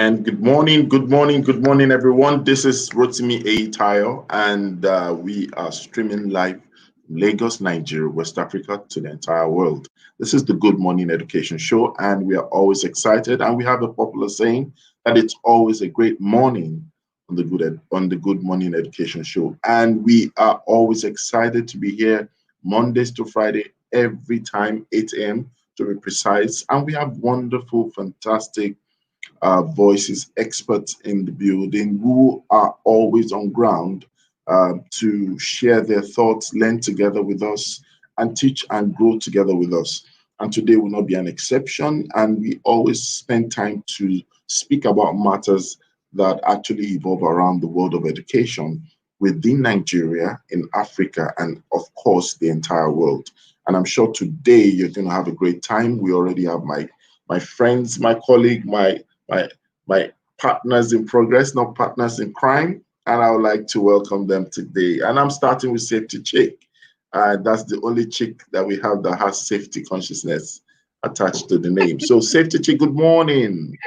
And good morning, everyone. This is Rotimi Tayo, and we are streaming live from Lagos, Nigeria, West Africa to the entire world. This is the Good Morning Education Show, and we are always excited. And we have a popular saying that it's always a great morning on the Good Morning Education Show, and we are always excited to be here Mondays to Friday, every time 8 a.m. to be precise. And we have wonderful, fantastic voices, experts in the building who are always on ground to share their thoughts, learn together with us, and teach and grow together with us. And today will not be an exception. And we always spend time to speak about matters that actually evolve around the world of education within Nigeria, in Africa, and of course, the entire world. And I'm sure today you're going to have a great time. We already have my friends, my colleague, my partners in progress, not partners in crime, and I would like to welcome them today. And I'm starting with Safety Chick. That's the only chick that we have that has safety consciousness attached to the name. So Safety Chick, good morning.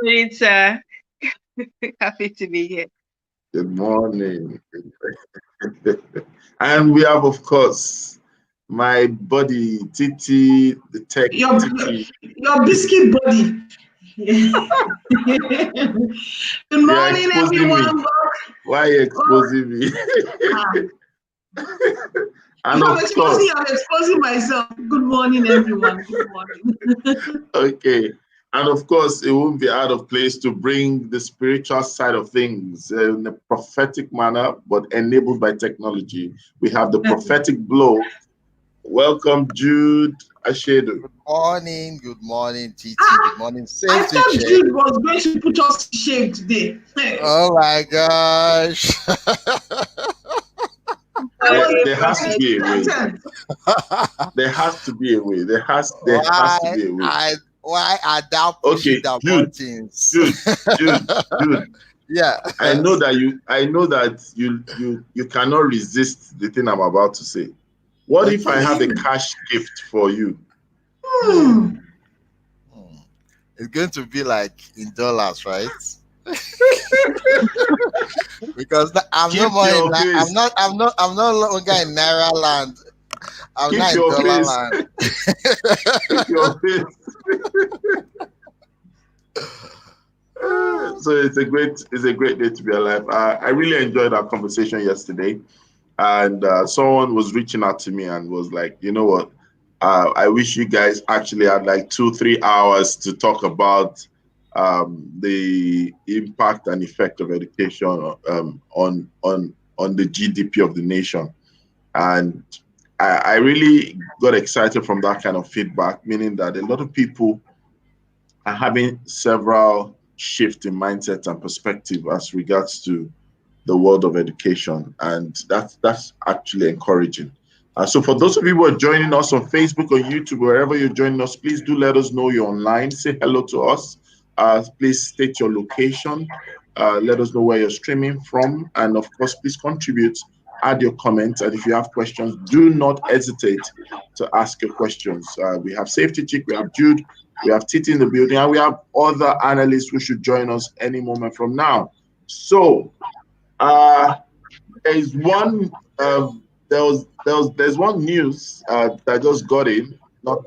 It's happy to be here. Good morning. And we have, of course, my buddy Titi, the tech Titi. Your biscuit body. Good morning, everyone. Me. Why are you exposing me? And I'm exposing myself. Good morning, everyone. Good morning. Okay. And of course, it won't be out of place to bring the spiritual side of things in a prophetic manner, but enabled by technology. We have the prophetic blow. Welcome, Jude Ashedo. Good morning, Titi. Good morning, Safety. I thought Jude was going to put us to shame today. Oh my gosh. There has to be a way. There has to be a way. There has to be a way. Why are thou pushing the buttons? Jude. Yeah. I know that you cannot resist the thing I'm about to say. What if I have a cash gift for you? It's going to be like in dollars, right? Because I'm no longer in Naira land. I'm not in dollar land. Keep your face. So it's a great day to be alive. I really enjoyed our conversation yesterday, and someone was reaching out to me and was like, you know what? I wish you guys actually had like 2-3 hours to talk about the impact and effect of education on the GDP of the nation. And I really got excited from that kind of feedback, meaning that a lot of people are having several shifts in mindset and perspective as regards to the world of education. And that's actually encouraging. So for those of you who are joining us on Facebook or YouTube, wherever you're joining us, please do let us know you're online. Say hello to us. Please state your location. Let us know where you're streaming from. And of course, please contribute, add your comments. And if you have questions, do not hesitate to ask your questions. We have Safety Chick, we have Jude, we have Titi in the building, and we have other analysts who should join us any moment from now. So there's one there's one news that just got in not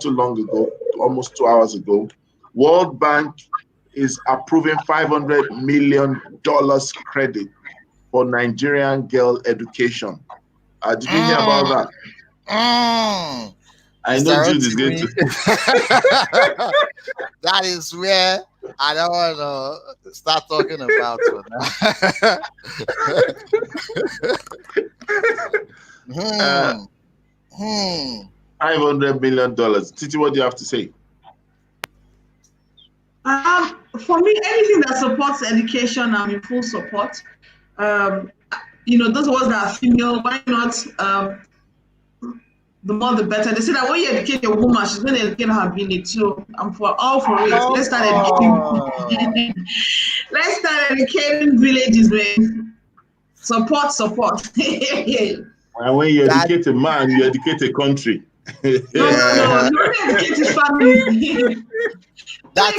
too long ago, almost 2 hours ago. World Bank is approving $500 million credit for Nigerian girl education. Did you hear about that? I know Jude is going to. That is where I don't want to start talking about it now. $500 million. Titi, what do you have to say? For me, anything that supports education, I'm in full support. Those ones that are female, why not? The more the better. They say that when you educate a woman, she's going to educate her village. So I'm all for it. Let's start educating. Let's start educating villages, man. Support. And when you educate a man, you educate a country. No. You only educate his family. That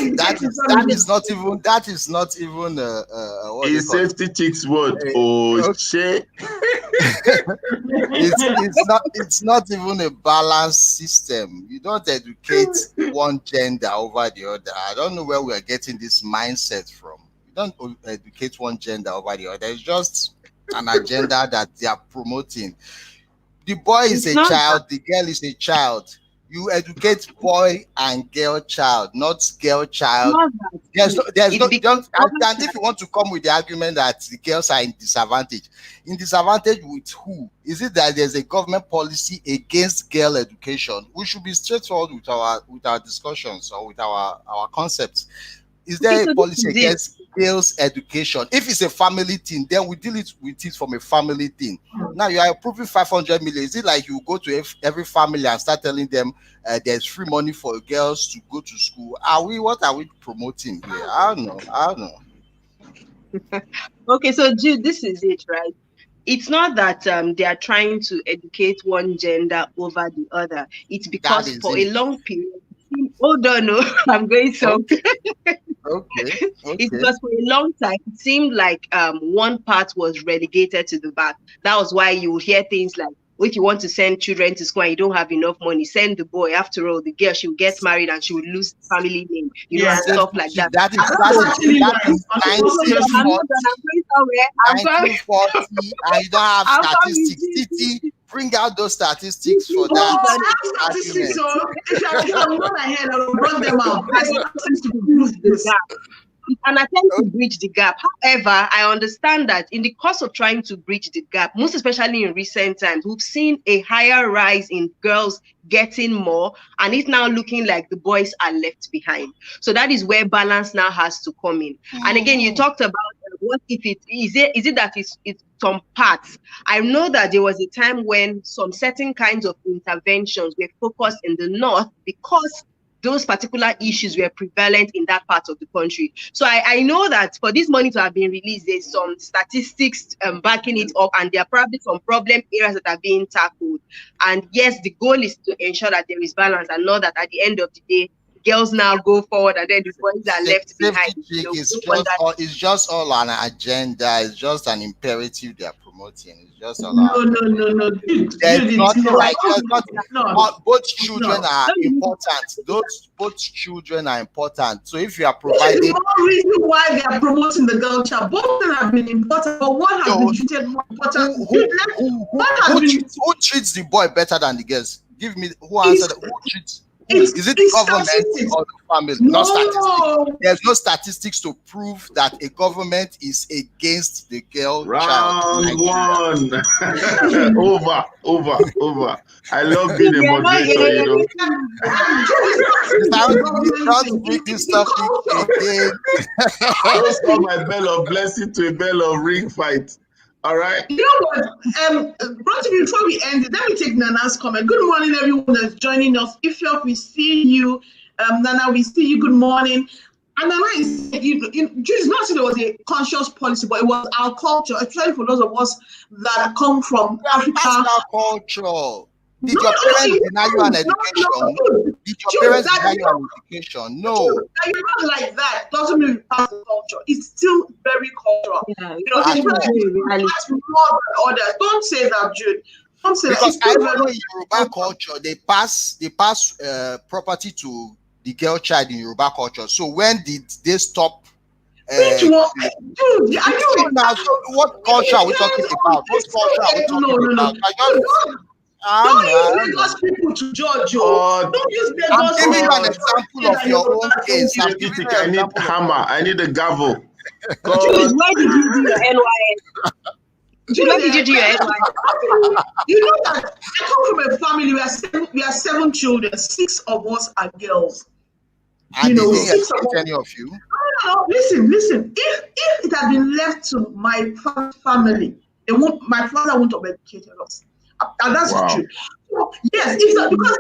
is not even what a safety chicks word. Oh shit. It's not even a balanced system. You don't educate one gender over the other. I don't know where we are getting this mindset from. You don't educate one gender over the other. It's just an agenda that they are promoting. The boy is a child, the girl is a child. You educate boy and girl child, not girl child. And if you want to come with the argument that the girls are in disadvantage with who? Is it that there's a government policy against girl education? We should be straightforward with our discussions or with our concepts. Is there a policy against girls' education? If it's a family thing, then we deal with it from a family thing. Now you are approving 500 million. Is it like you go to every family and start telling them there's free money for girls to go to school? What are we promoting here? I don't know. Okay, so Jude, this is it, right? It's not that they are trying to educate one gender over the other. It's because for a long period. Hold on, no, I'm going so. Okay. It's because for a long time it seemed like one part was relegated to the back. That was why you would hear things like, if you want to send children to school and you don't have enough money, send the boy. After all, the girl, she will get married and she will lose the family name, and stuff like that. That is 1940, and you don't have statistics. Titi, bring out those statistics for that. Statistics, so if I'm not ahead, I will run them out. It's an attempt to bridge the gap. However, I understand that in the course of trying to bridge the gap, most especially in recent times, we've seen a higher rise in girls getting more, and it's now looking like the boys are left behind. So that is where balance now has to come in. And again, you talked about what if it is it that it's some parts. I know that there was a time when some certain kinds of interventions were focused in the north because those particular issues were prevalent in that part of the country. So I know that for this money to have been released, there's some statistics backing it up, and there are probably some problem areas that are being tackled. And yes, the goal is to ensure that there is balance, and not that at the end of the day, girls now go forward and then the boys are left behind. It's just all an agenda. It's just an imperative they are promoting. It's just all no. Both children are important. Both children are important. So if you are providing, there's no reason why they are promoting the girl child. Both of them have been important, but one has been treated more important. Who treats the boy better than the girls? Give me who answered. Who treats? Is it the government or the family? No. Not statistics. There's no statistics to prove that a government is against the girl child. Round one. Over. I love being a moderator, Don't bring this topic again. Let's call my bell of blessing to a bell of ring fight. All right. You know what? Before we end it, let me take Nana's comment. Good morning, everyone that's joining us. If we see you, Nana, we see you. Good morning. And Nana is, it's not that it was a conscious policy, but it was our culture, especially for those of us that come from Africa. That's our culture. Did your parents deny you an education? Did your parents deny you an education? No. You're not like that. Doesn't mean it's part of the culture. It's still very cultural. Yeah, it's more than others. Don't say that, Jude. Don't say because that. I know in Yoruba culture, they pass property to the girl child in Yoruba culture. So when did they stop? Which one? Dude, are you now? So what culture are we talking about? What culture are we talking about? Don't use Lagos people to judge you. Don't use Lagos. I'm giving you an example of your own case. I need a hammer. I need a gavel. Jude, where did you do your NYS? Jude, where did you do your NYS? You know that I come from a family. We are seven children. 6 of us are girls. And you know, 6 of any of you. No. Listen. If it had been left to my family, my father wouldn't have educated us. And that's true. So, yes, it's not because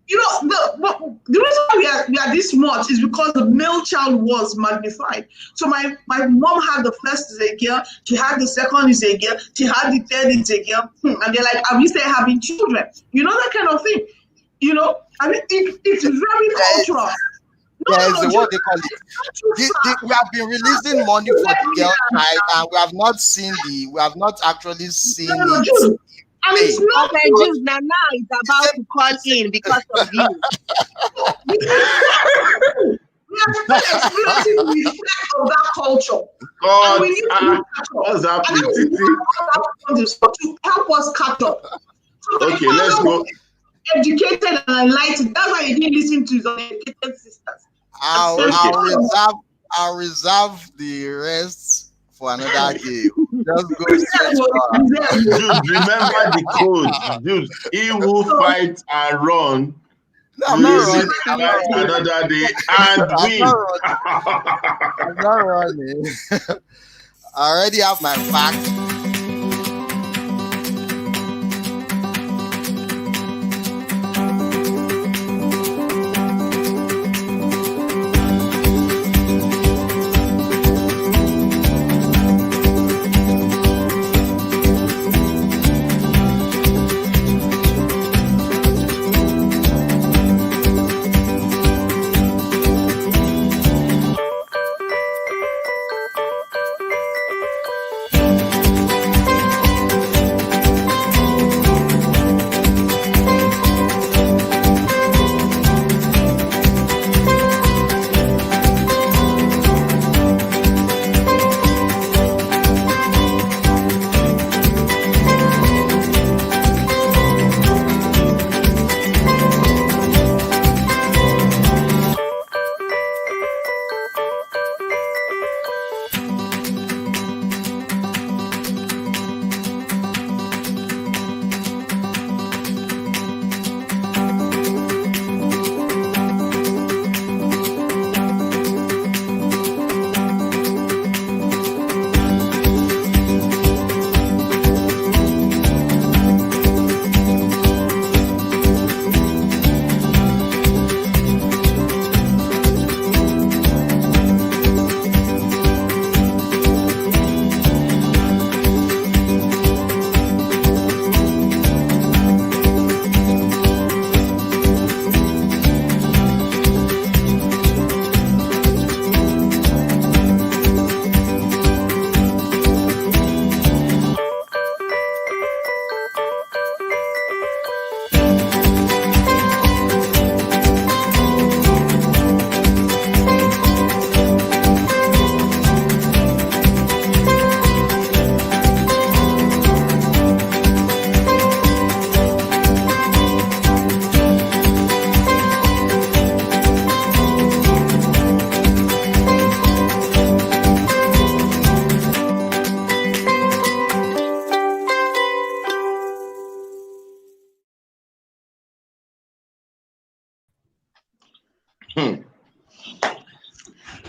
the reason why we are this much is because the male child was magnified. So my mom had the first is a girl, she had the second is a girl, she had the third is a girl, and they're like, are we still having children? You know, that kind of thing. I mean, it's very cultural. There's what they call it. We have been releasing money for the girl child, and we have not actually seen it. Jude. And it's not Jude. Now it's about to call in because of you. We are still experiencing the effect of that culture. God, and we need to what's happening, Titi? To help us catch up. So okay, let's go. Educated and enlightened. That's why you didn't listen to his uneducated sisters. I'll reserve the rest for another day. Just go. Dude, remember the code. Dude, he who fights and run. I'm not running. Another day and win. I'm not running. I already have my fact.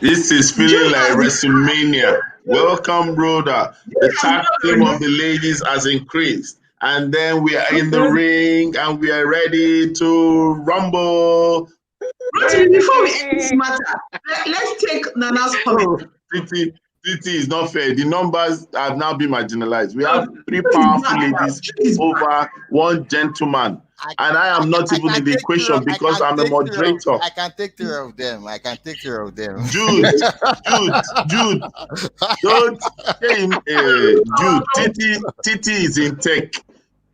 This is feeling like WrestleMania. Welcome, brother. The tag team of the ladies has increased. And then we are in the ring and we are ready to rumble. Before we end this matter, let's take Nana's comment. Titi is not fair. The numbers have now been marginalized. We have 3 powerful ladies over 1 gentleman. And I am not even in the equation because I'm a moderator. I can take care of them. Jude, don't Jude, Titi is in tech.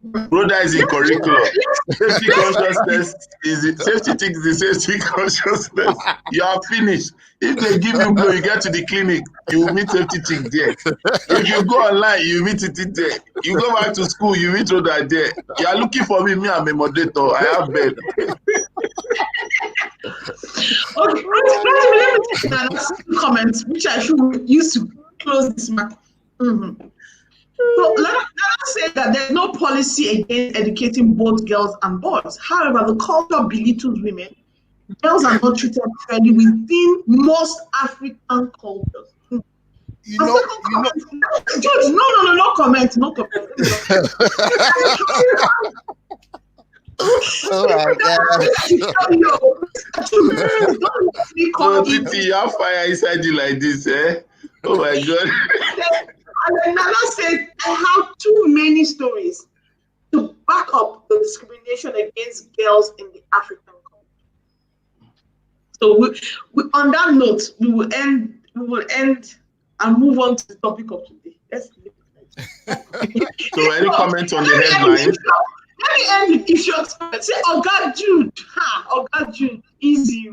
Brother is in curriculum. Safety consciousness is it. Safety consciousness. You are finished. If they give you blow, you get to the clinic, you will meet safety chick there. If you go online, you meet it there. You go back to school, you meet Roda there. You are looking for me. I'm a moderator. I have bed. Okay, let me take another comments, which I should use to close this matter. So let us say that there's no policy against educating both girls and boys. However, the culture belittles women. Girls are not treated fairly within most African cultures. No comment. No comment. Oh my God. Titi, you have fire inside you like this, eh? Oh my God. And then Nana said, I have too many stories to back up the discrimination against girls in the African culture. So on that note, we will end and move on to the topic of today. Let's leave it. So any comments on the Let headlines? me end with issues. Say, oh God, Jude. Oh God, Jude. Easy.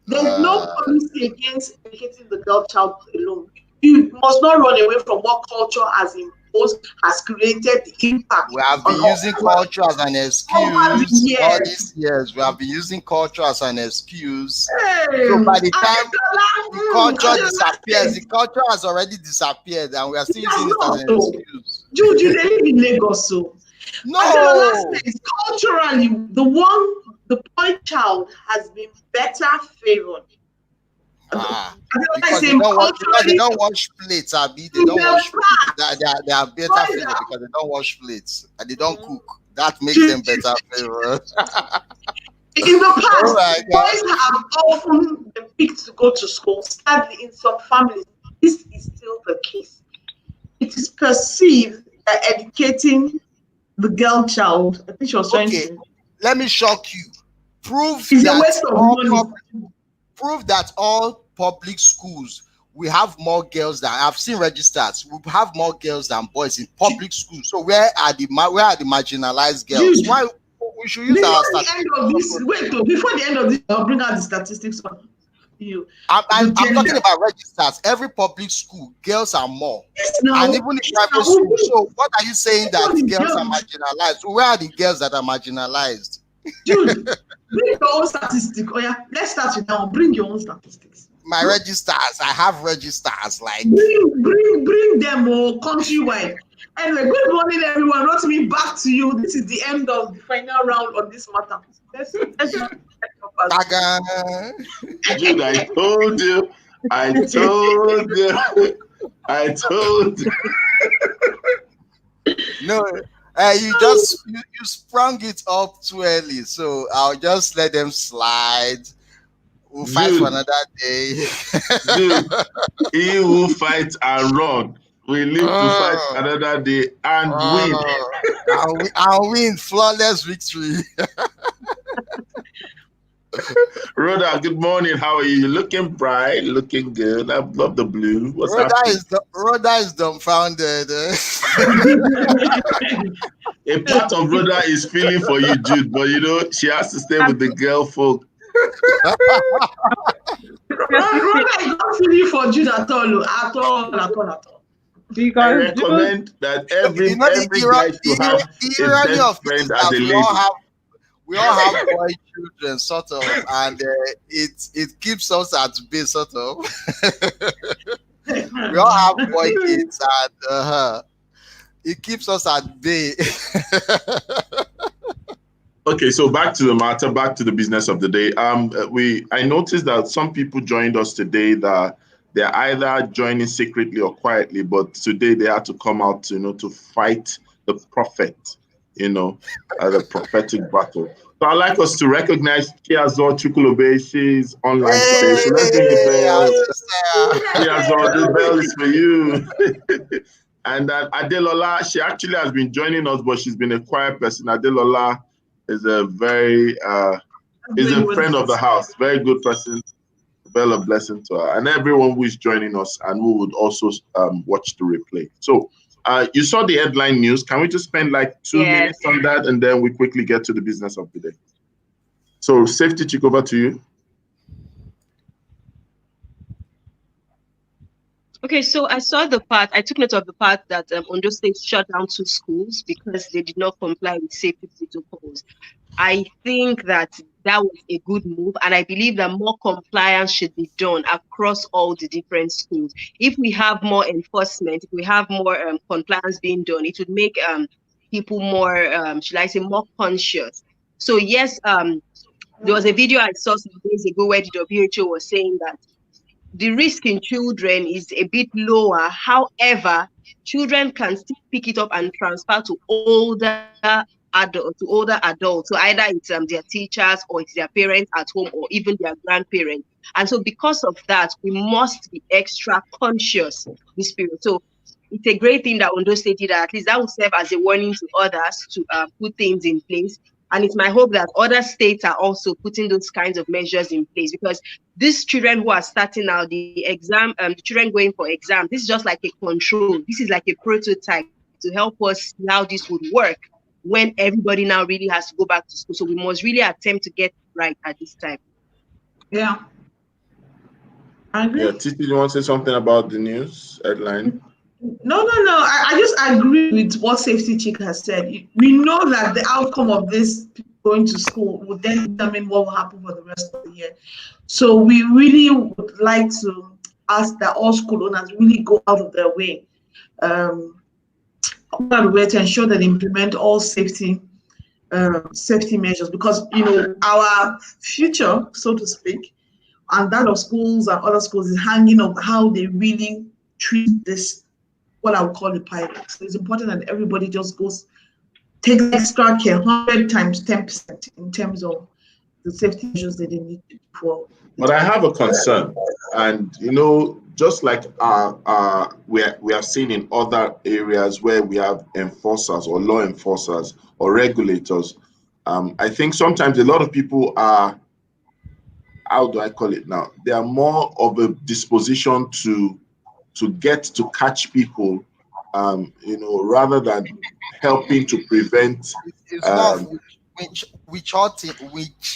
There's no policy against educating the girl child alone. You must not run away from what culture has imposed, has created the impact. We have been using culture as an excuse all these years. We have been using culture as an excuse. So by the time the culture disappears, the culture has already disappeared, and we are still using it as an excuse. Jude, you live in Lagos, so no. Culturally, the boy child has been better favored. Because they don't wash plates, Abby. They don't wash plates. They are better favored because they don't wash plates and they don't cook. That makes them better favored. In the past, boys have often been picked to go to school. Sadly, in some families, this is still the case. It is perceived that educating the girl child, I think she was trying to. Let me shock you. Prove that all public schools we have more girls than I've seen registers. We have more girls than boys in public schools. So where are the marginalized girls? Dude, why we should use our statistics? Before the end of this, I'll bring out the statistics on you. I'm talking about registers. Every public school, girls are more. And even in private school. So what are you saying that girls are marginalized? Where are the girls that are marginalized? Dude, bring your own statistics. Oh yeah, let's start with that one. Bring your own statistics. My registers, I have registers. Like bring them all countrywide. Anyway, good morning, everyone. Rotimi, back to you. This is the end of the final round on this matter. Let's Dude, I told you. No, you sprung it up too early, so I'll just let them slide. We'll fight for another day. Dude, he who fights and run will live to fight another day and win. I'll win. Flawless victory. Rhoda, good morning. How are you? You're looking bright, looking good. I love the blue. Rhoda is dumbfounded. A part of Rhoda is feeling for you, Jude, but you know, she has to stay with the girl folk. Rhoda is not feeling for Jude at all. Because I recommend that every guy to have a best friend as a lady. We all have boy children, sort of, and it keeps us at bay, sort of. We all have boy kids, and it keeps us at bay. Okay, so back to the matter, back to the business of the day. I noticed that some people joined us today that they're either joining secretly or quietly, but today they had to come out to fight the prophet, the prophetic battle. So I'd like us to recognize Kiazor Chukwulobe. She's online today. So let's ring the bell. Kiazor, the bell is for you. And Adelola, she actually has been joining us, but she's been a quiet person. Adelola is a very friend of the house, very good person. Bell a blessing to her and everyone who is joining us and who would also watch the replay. So you saw the headline news. Can we just spend like 2 minutes on that and then we quickly get to the business of the day? So Safety Chick, over to you. Okay, so I took note of the part that Ondo State shut down 2 schools because they did not comply with safety protocols. I think that was a good move, and I believe that more compliance should be done across all the different schools. If we have more enforcement, if we have more compliance being done, it would make people more, more conscious. So yes, there was a video I saw some days ago where the WHO was saying that the risk in children is a bit lower. However, children can still pick it up and transfer to older adults. So either it's their teachers or it's their parents at home or even their grandparents. And so because of that, we must be extra conscious this period. So it's a great thing that Ondo State did. At least that will serve as a warning to others to put things in place. And it's my hope that other states are also putting those kinds of measures in place, because these children who are starting out the exam, the children going for exam, this is just like a control. This is like a prototype to help us see how this would work when everybody now really has to go back to school. So we must really attempt to get it right at this time. Yeah. I agree. Yeah, Titi, you want to say something about the news headline? No. I just agree with what Safety Chick has said. We know that the outcome of this going to school would then determine what will happen for the rest of the year. So we really would like to ask that all school owners really go out of their way, to ensure that they implement all safety measures, because our future, so to speak, and that of schools and other schools is hanging on how they really treat this, what I would call the pilot. So it's important that everybody just takes extra care, 100 times 10% in terms of the safety measures that they need to for. But I have a concern, and just like we have seen in other areas where we have enforcers or law enforcers or regulators. I think sometimes a lot of people are, how do I call it now? They are more of a disposition to catch people, rather than helping to prevent. It's not which hunting.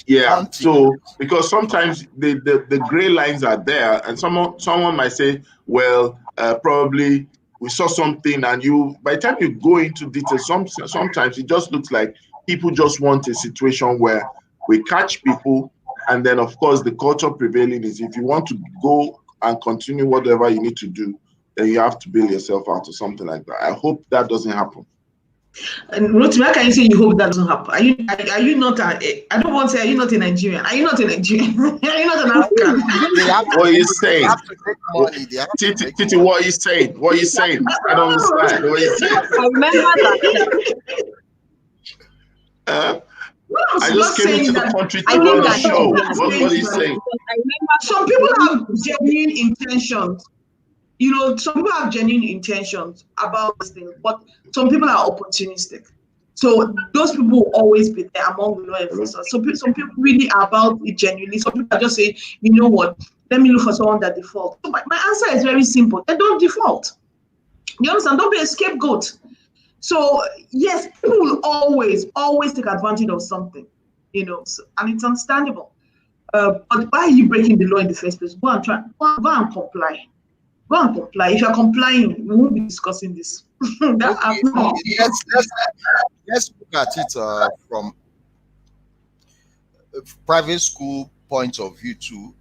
Yeah. So because sometimes the gray lines are there, and someone might say, well, probably we saw something, and by the time you go into details, sometimes it just looks like people just want a situation where we catch people, and then of course the culture prevailing is, if you want to go and continue whatever you need to do, then you have to bail yourself out or something like that. I hope that doesn't happen. And Ruth, why can you say you hope that doesn't happen? Are you not I don't want to say, are you not a Nigerian? Are you not a Nigerian? Are you not an African? What are you saying? Titi, what are you saying? What are you saying? I don't understand. What are you saying? I remember that. I just came into the country to run a show. What are you saying? Some people have genuine intentions. Some people have genuine intentions about this thing, but some people are opportunistic. So those people will always be there among the law enforcers. So some people really are about it genuinely. Some people are just saying, you know what, let me look for someone that defaults. So my answer is very simple. They don't default. You understand? Don't be a scapegoat. So yes, people will always take advantage of something, and it's understandable. But why are you breaking the law in the first place? Go and comply. Go and comply. If you're complying, we won't be discussing this. Let's look at it from a private school point of view too.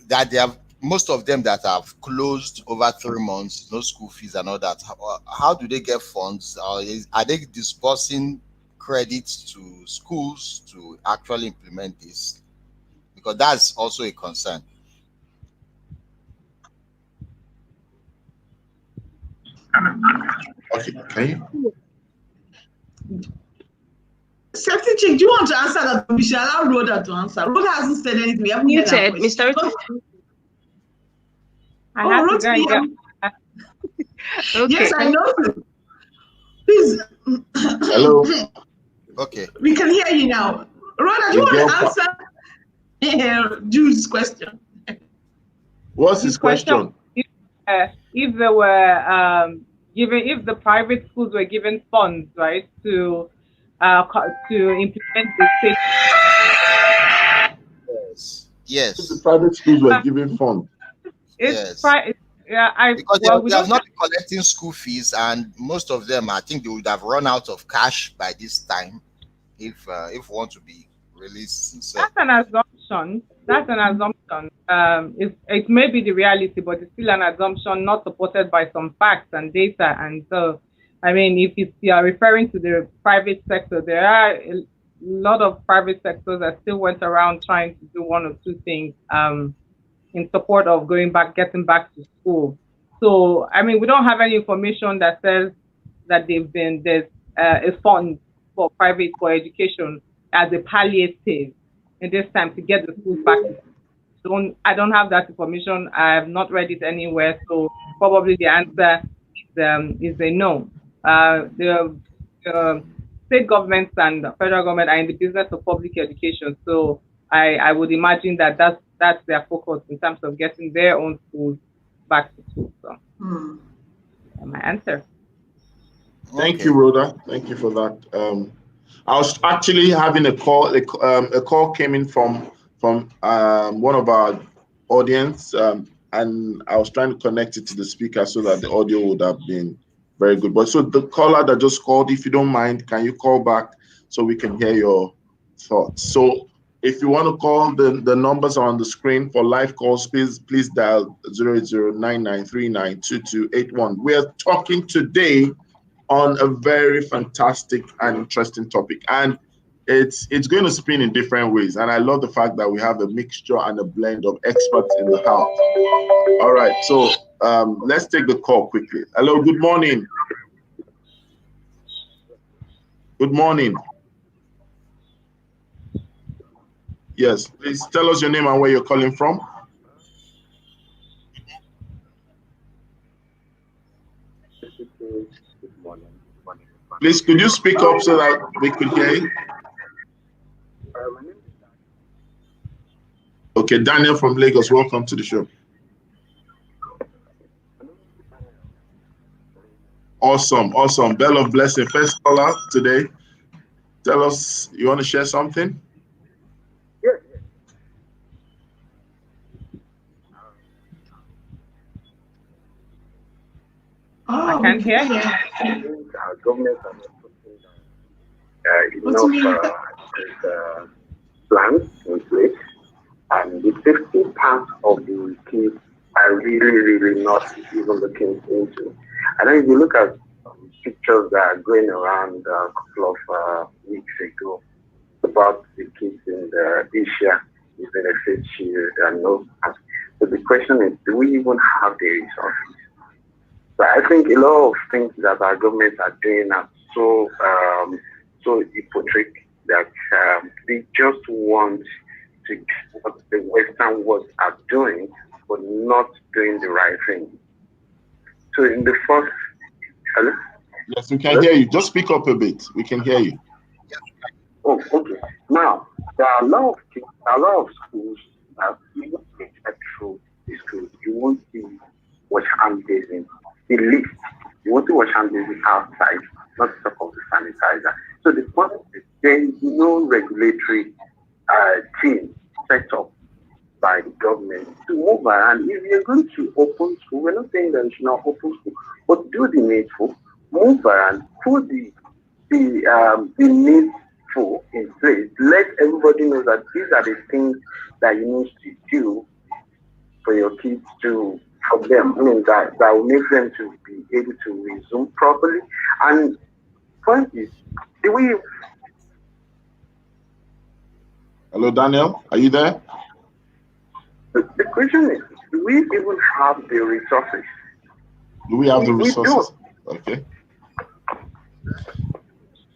That they have, most of them that have closed over 3 months, no school fees and all that. How do they get funds? Are they disbursing credits to schools to actually implement this? Because that's also a concern. Okay, can you? Safety Chick, do you want to answer that? We shall allow Rhoda to answer. Rhoda hasn't said anything. We haven't Muted, Mr. Okay. Yes, I know. Please. Hello. Okay. We can hear you now. Rhoda, do you want to answer Jude's question? What's his question? If there were if the private schools were given funds, right, to implement the state. Yes. If the private schools were given funds. Yes. Because they have not been collecting school fees, and most of them, I think, they would have run out of cash by this time, if we want to be really sincere. That's an assumption. It may be the reality, but it's still an assumption not supported by some facts and data. And so, I mean, if you are referring to the private sector, there are a lot of private sectors that still went around trying to do one or two things in support of getting back to school. So, I mean, we don't have any information that says that there's a fund for education as a palliative in this time to get the schools back to school. I don't have that information. I have not read it anywhere. So probably the answer is a no. The state governments and the federal government are in the business of public education. So I would imagine that that's their focus in terms of getting their own schools back to school. So my answer. Thank you, Rhoda. Thank you for that. I was actually having a call. A call came in from one of our audience, and I was trying to connect it to the speaker so that the audio would have been very good. But so the caller that just called, if you don't mind, can you call back so we can hear your thoughts? So if you want to call, the numbers are on the screen for live calls. Please dial 08099392281. We're talking today on a very fantastic and interesting topic, and it's going to spin in different ways. And I love the fact that we have a mixture and a blend of experts in the house. All right, so let's take the call quickly. Hello, good morning. Good morning. Yes, please tell us your name and where you're calling from. Please, could you speak up so that we could hear you? Okay, Daniel from Lagos, welcome to the show. Awesome, awesome. Bell of blessing, first caller today. Tell us, you want to share something? Yes. I can hear you. Our government are not putting enough plans in place, and the safety part of the kids are really not even looking into. And then if you look at pictures that are going around a couple of weeks ago about the kids in Asia using a face shield and no mask. So the question is, do we even have the resources? But I think a lot of things that our governments are doing are so hypocritical that they just want to do what the Western world are doing, but not doing the right thing. So in the first, hello? Yes, we can hear you. Just speak up a bit. We can hear you. Oh, okay. Now, there are a lot of schools that even through the schools, you won't see wash hand basin. The least, you want to wash hand basin outside, not to talk of the sanitizer. So the point is there is no regulatory team set up by the government to move around. If you're going to open school, we're not saying that you should not open school, but do the needful, move around, put the needful in place. Let everybody know that these are the things that you need to do for your kids to help them. I mean, that will make them to be able to resume properly. And point is, do we? Hello, Daniel. Are you there? The question is, do we even have the resources? Do we have the resources? We okay.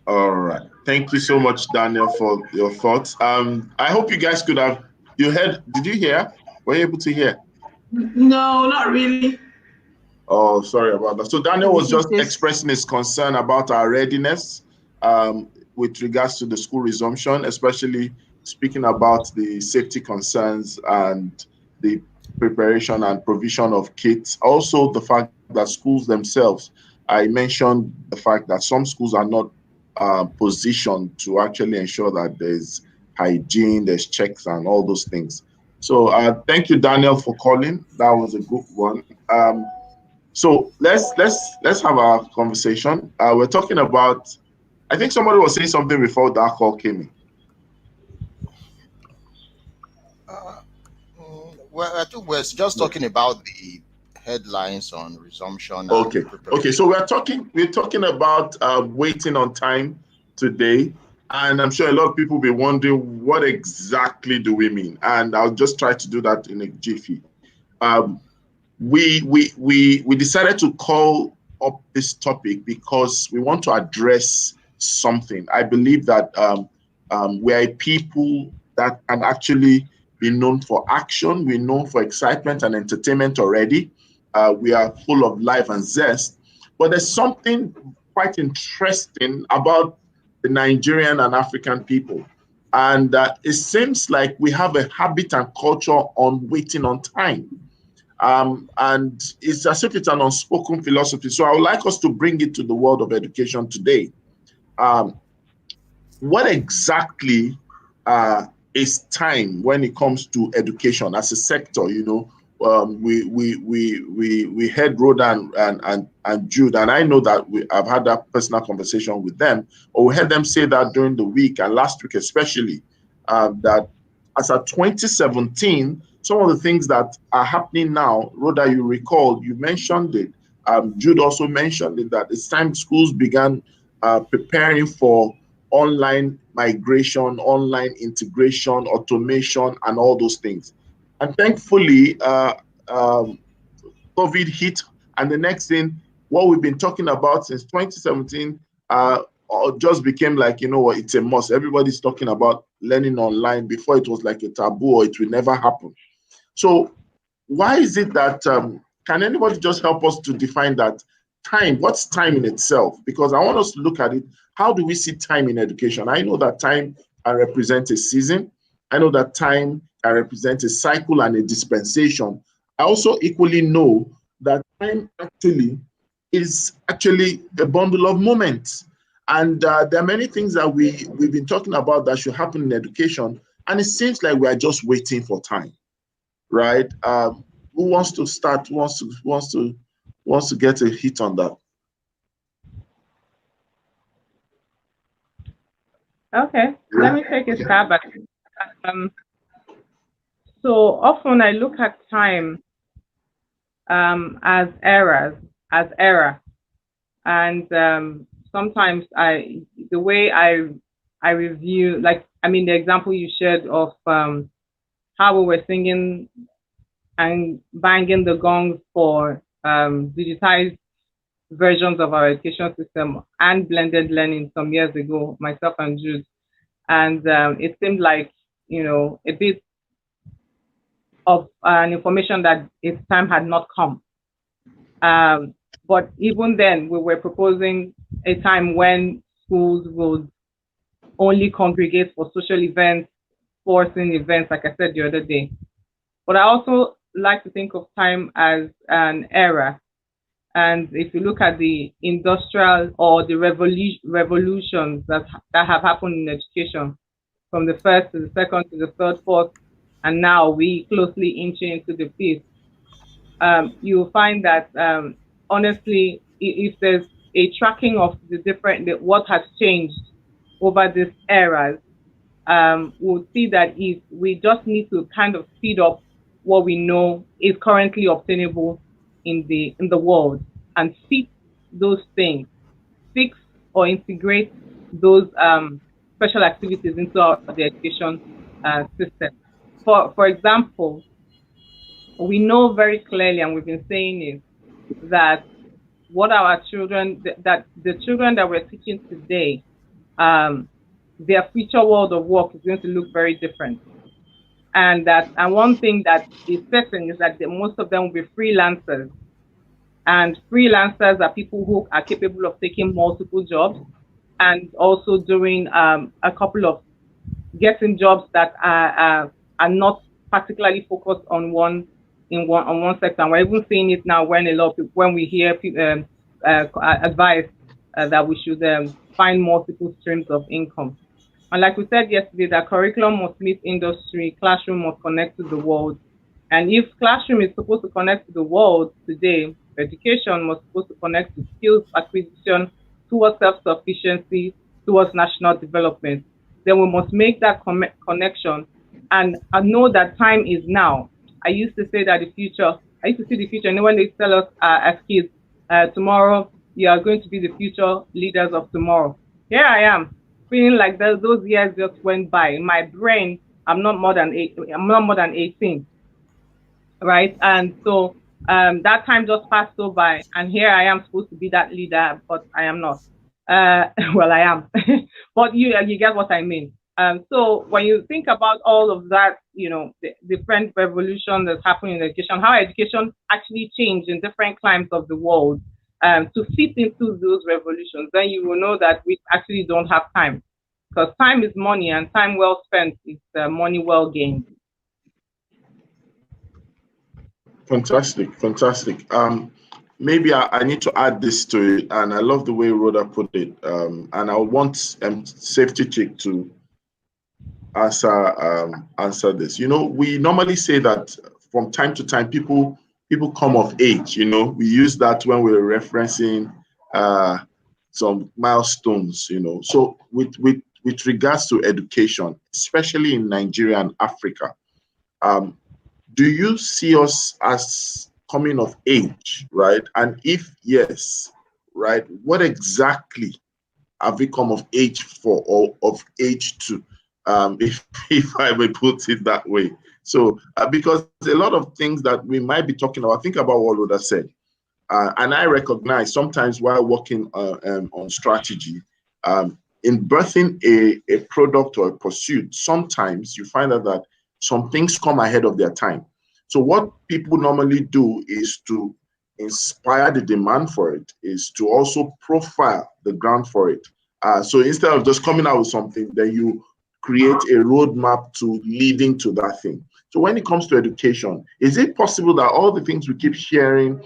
All right. Thank you so much, Daniel, for your thoughts. I hope you guys could have. You heard? Did you hear? Were you able to hear? No, not really. Oh, sorry about that. So Daniel was just expressing his concern about our readiness with regards to the school resumption, especially speaking about the safety concerns and the preparation and provision of kits. Also, the fact that schools themselves, I mentioned the fact that some schools are not positioned to actually ensure that there's hygiene, there's checks and all those things. So thank you, Daniel, for calling. That was a good one. So let's have our conversation. We're talking about, I think somebody was saying something before that call came in. Well, I think we're just talking about the headlines on resumption. Okay. Okay. So we're talking about waiting on time today, and I'm sure a lot of people will be wondering what exactly do we mean, and I'll just try to do that in a jiffy. We decided to call up this topic because we want to address something. I believe that we are a people that can actually be known for action. We're known for excitement and entertainment already. We are full of life and zest. But there's something quite interesting about the Nigerian and African people. And it seems like we have a habit and culture on waiting on time. And it's as if it's an unspoken philosophy. So I would like us to bring it to the world of education today. What exactly is time when it comes to education as a sector? You know, we heard Rhoda and Jude, and I know that I've had that personal conversation with them, or we heard them say that during the week and last week especially, that as of 2017, some of the things that are happening now, Rhoda, you recall, you mentioned it, Jude also mentioned it, that it's time schools began preparing for online migration, online integration, automation, and all those things. And thankfully, COVID hit, and the next thing, what we've been talking about since 2017, just became like, you know what, it's a must. Everybody's talking about learning online. Before it was like a taboo, or it will never happen. So why is it that, can anybody just help us to define that time? What's time in itself? Because I want us to look at it. How do we see time in education? I know that time represents a season. I know that time represents a cycle and a dispensation. I also equally know that time actually is actually a bundle of moments. And there are many things that we've been talking about that should happen in education. And it seems like we are just waiting for time, right? Who wants to start? Who wants to get a hit on that? Okay, let me take a stab at it. So often I look at time as error, and sometimes the way I review, like, I mean, the example you shared of how we were singing and banging the gongs for digitized versions of our education system and blended learning some years ago, myself and Jude. And it seemed like, you know, a bit of an information that its time had not come. But even then, we were proposing a time when schools would only congregate for social events, sporting events, like I said the other day. But I also like to think of time as an era. And if you look at the industrial or the revolutions that have happened in education, from the first to the second to the third, fourth, and now we closely inching into the fifth, you'll find that honestly, if there's a tracking of the different, what has changed over these eras, we'll see that if we just need to kind of speed up what we know is currently obtainable in the world and fix those things, fix or integrate those special activities into the education system. For example, we know very clearly, and we've been saying it, that what our children, that the children that we're teaching today, their future world of work is going to look very different. And one thing that is certain is that most of them will be freelancers. And freelancers are people who are capable of taking multiple jobs and also doing a couple of getting jobs that are not particularly focused on one sector. And we're even seeing it now when a lot of people, when we hear advice that we should find multiple streams of income. And like we said yesterday, that curriculum must meet industry, classroom must connect to the world. And if classroom is supposed to connect to the world today, education must supposed to connect to skills acquisition, towards self-sufficiency, towards national development. Then we must make that connection and know that time is now. I used to say that I used to see the future, and when they tell us as kids, tomorrow you are going to be the future leaders of tomorrow. Here I am, feeling like those years just went by. In my brain, I'm not more than 18, right? And so that time just passed so by, and here I am supposed to be that leader, but I am not. Well, I am, but you get what I mean. So when you think about all of that, you know, the different revolution that's happening in education, how education actually changed in different climes of the world, to fit into those revolutions, then you will know that we actually don't have time, because time is money, and time well spent is money well gained. Fantastic, fantastic. Maybe I need to add this to it, and I love the way Rhoda put it. And I want Safety Chick to answer this. You know, we normally say that from time to time people come of age. You know, we use that when we're referencing some milestones. You know, so with regards to education, especially in Nigeria and Africa, do you see us as coming of age, right? And if yes, right, what exactly have we come of age for, or of age to, if I may put it that way? So, because a lot of things that we might be talking about, think about what Rhoda said. And I recognize sometimes while working on strategy, in birthing a product or a pursuit, sometimes you find out that some things come ahead of their time. So what people normally do is to inspire the demand for it, is to also profile the ground for it. So instead of just coming out with something, then you create a roadmap to leading to that thing. So when it comes to education, is it possible that all the things we keep hearing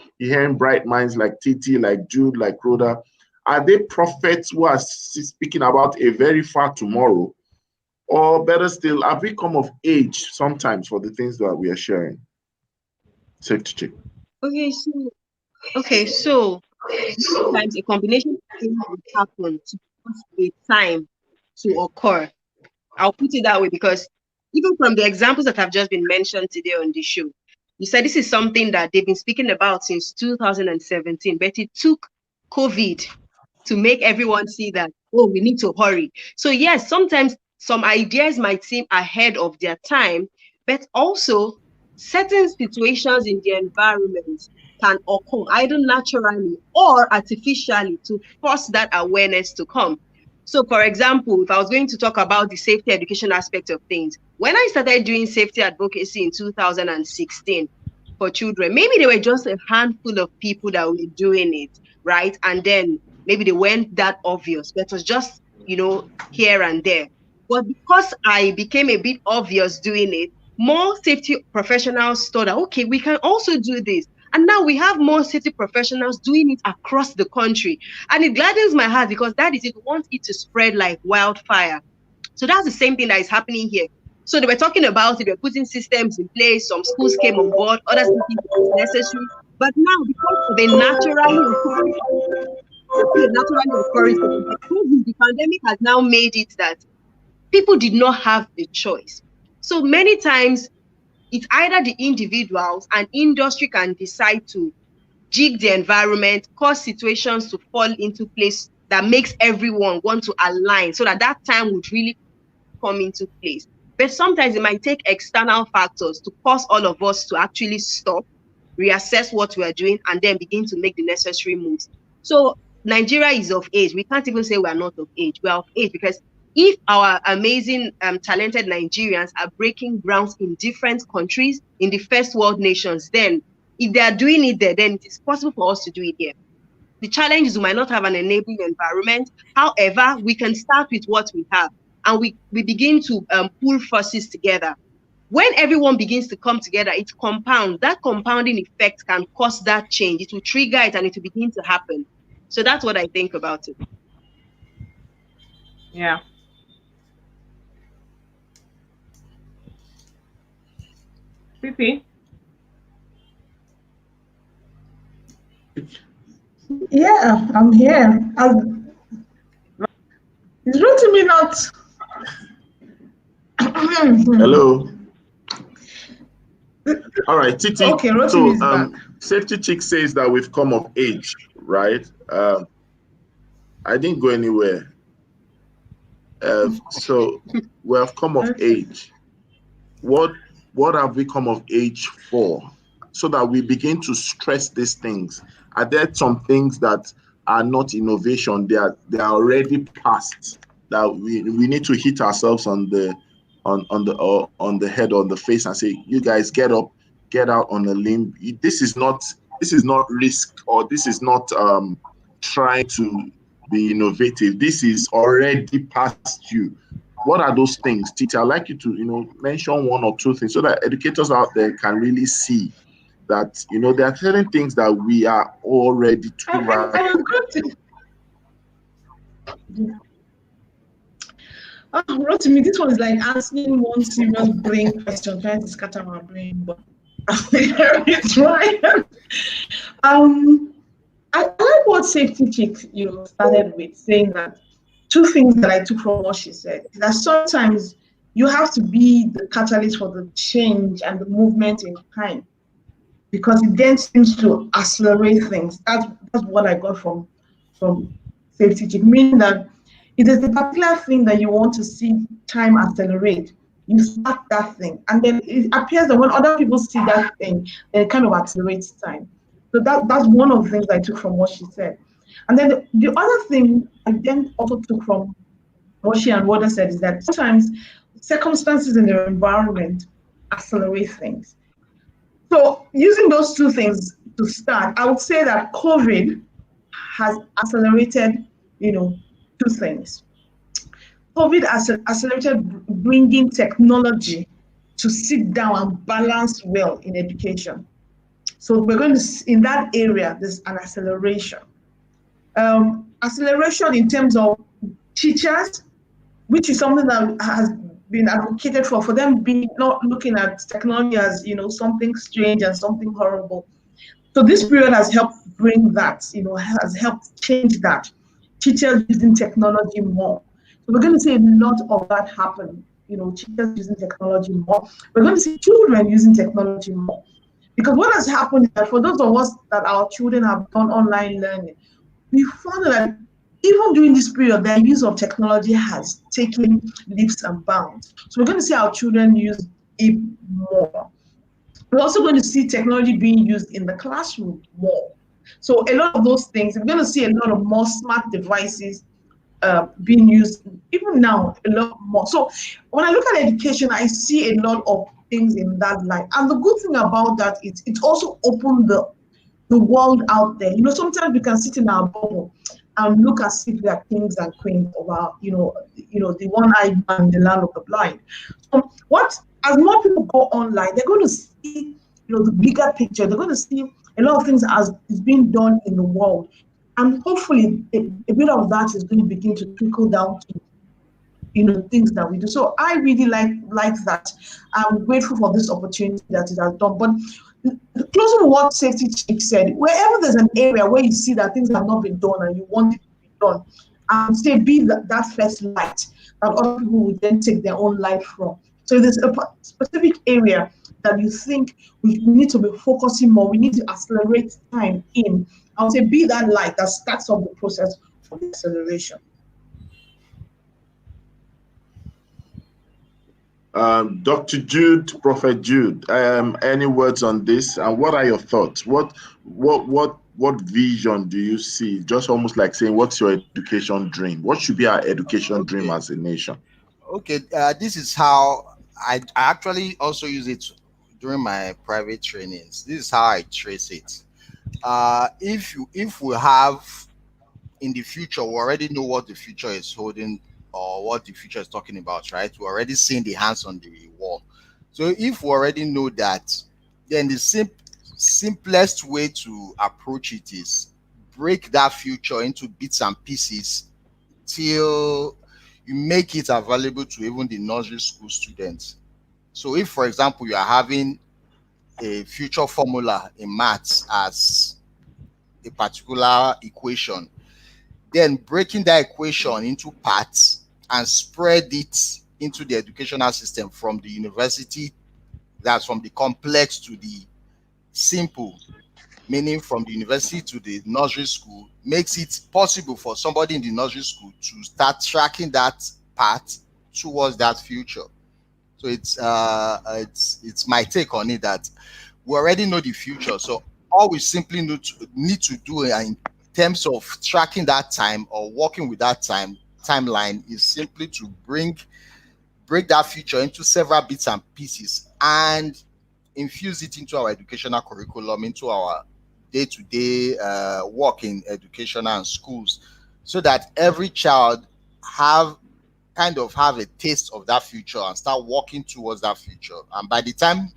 bright minds like Titi, like Jude, like Rhoda, are they prophets who are speaking about a very far tomorrow? Or better still, have we come of age sometimes for the things that we are sharing? Safety Chick. Okay, so sometimes a combination of things will happen to cause a time to occur. I'll put it that way, because even from the examples that have just been mentioned today on the show, you said this is something that they've been speaking about since 2017, but it took COVID to make everyone see that, oh, we need to hurry. So yes, sometimes some ideas might seem ahead of their time, but also certain situations in the environment can occur either naturally or artificially to force that awareness to come. So for example, if I was going to talk about the safety education aspect of things, when I started doing safety advocacy in 2016 for children, maybe there were just a handful of people that were doing it, right? And then maybe they weren't that obvious, but it was just, here and there. But because I became a bit obvious doing it, more safety professionals thought that, okay, we can also do this. And now we have more safety professionals doing it across the country. And it gladdens my heart, because that is it. We want it to spread like wildfire. So that's the same thing that is happening here. So they were talking about it, they were putting systems in place, some schools came on board, others didn't think it was necessary. But now, because of a naturally occurring the pandemic has now made it that people did not have a choice. So many times, it's either the individuals and industry can decide to jig the environment, cause situations to fall into place that makes everyone want to align so that that time would really come into place. But sometimes it might take external factors to cause all of us to actually stop, reassess what we are doing, and then begin to make the necessary moves. So Nigeria is of age. We can't even say we are not of age. We are of age because if our amazing, talented Nigerians are breaking grounds in different countries, in the first world nations, then if they are doing it there, then it is possible for us to do it here. The challenge is we might not have an enabling environment. However, we can start with what we have, and we begin to pull forces together. When everyone begins to come together, it compounds. That compounding effect can cause that change. It will trigger it and it will begin to happen. So that's what I think about it. Yeah. Fifi? Yeah, I'm here. Is Rotimi not? Hello. All right, Titi. Okay, Rotimi is back. Safety Chick says that we've come of age, right? I didn't go anywhere. So we have come of age. What have we come of age for? So that we begin to stress these things. Are there some things that are not innovation? They are already past, that we need to hit ourselves on the head, on the face, and say, you guys get up, get out on a limb. This is not this is not risk, or this is not trying to be innovative. This is already past you. What are those things, Titi? I'd like you to, mention one or two things so that educators out there can really see that, there are certain things that we are already too right. I was going to. Rotimi, this one is like asking one serious brain question, trying to scatter my brain, but it's right. I like what Safety Chick, started with, saying that two things that I took from what she said is that sometimes you have to be the catalyst for the change and the movement in time, because it then seems to accelerate things. That's what I got from Safety Chick, meaning that if there's a particular thing that you want to see time accelerate, you start that thing, and then it appears that when other people see that thing, then it kind of accelerates time. So that's one of the things I took from what she said. And then the other thing I then also took from what she and Wada said is that sometimes circumstances in the environment accelerate things. So using those two things to start, I would say that COVID has accelerated, two things. COVID has accelerated bringing technology to sit down and balance well in education. So we're going to, in that area, there's an acceleration. Acceleration in terms of teachers, which is something that has been advocated for them being not looking at technology as, something strange and something horrible. So this period has helped bring that, has helped change that. Teachers using technology more. So we're going to see a lot of that happen, teachers using technology more. We're going to see children using technology more. Because what has happened is that for those of us that our children have done online learning, we found that even during this period, their use of technology has taken leaps and bounds. So we're going to see our children use it more. We're also going to see technology being used in the classroom more. So a lot of those things, we're going to see a lot of more smart devices being used, even now, a lot more. So when I look at education, I see a lot of things in that light. And the good thing about that is it also opened the world out there. Sometimes we can sit in our bubble and look as if we are kings and queens of our, the one-eyed man in the land of the blind. So as more people go online, they're going to see, the bigger picture. They're going to see a lot of things as is being done in the world. And hopefully a bit of that is going to begin to trickle down to, things that we do. So I really like that. I'm grateful for this opportunity that it has done. But closing to what Safety Chick said, wherever there's an area where you see that things have not been done and you want it to be done, and say be that first light that other people will then take their own light from. So if there's a specific area that you think we need to be focusing more, we need to accelerate time in, I would say be that light that starts off the process of acceleration. Dr. Jude, Prophet Jude, any words on this? And what are your thoughts? What vision do you see? Just almost like saying, what's your education dream? What should be our education dream as a nation? Okay, this is how I actually also use it during my private trainings. This is how I trace it. If we have in the future, we already know what the future is holding or what the future is talking about, right? We're already seeing the hands on the wall. So if we already know that, then the simplest way to approach it is break that future into bits and pieces till you make it available to even the nursery school students. So if, for example, you are having a future formula in maths as a particular equation, then breaking that equation into parts and spread it into the educational system from the university, that's from the complex to the simple, meaning from the university to the nursery school, makes it possible for somebody in the nursery school to start tracking that path towards that future. So it's my take on it that we already know the future. So all we simply need to do in terms of tracking that time or working with that timeline is simply to break that future into several bits and pieces and infuse it into our educational curriculum, into our day-to-day work in education and schools, so that every child have a taste of that future and start working towards that future. And by the time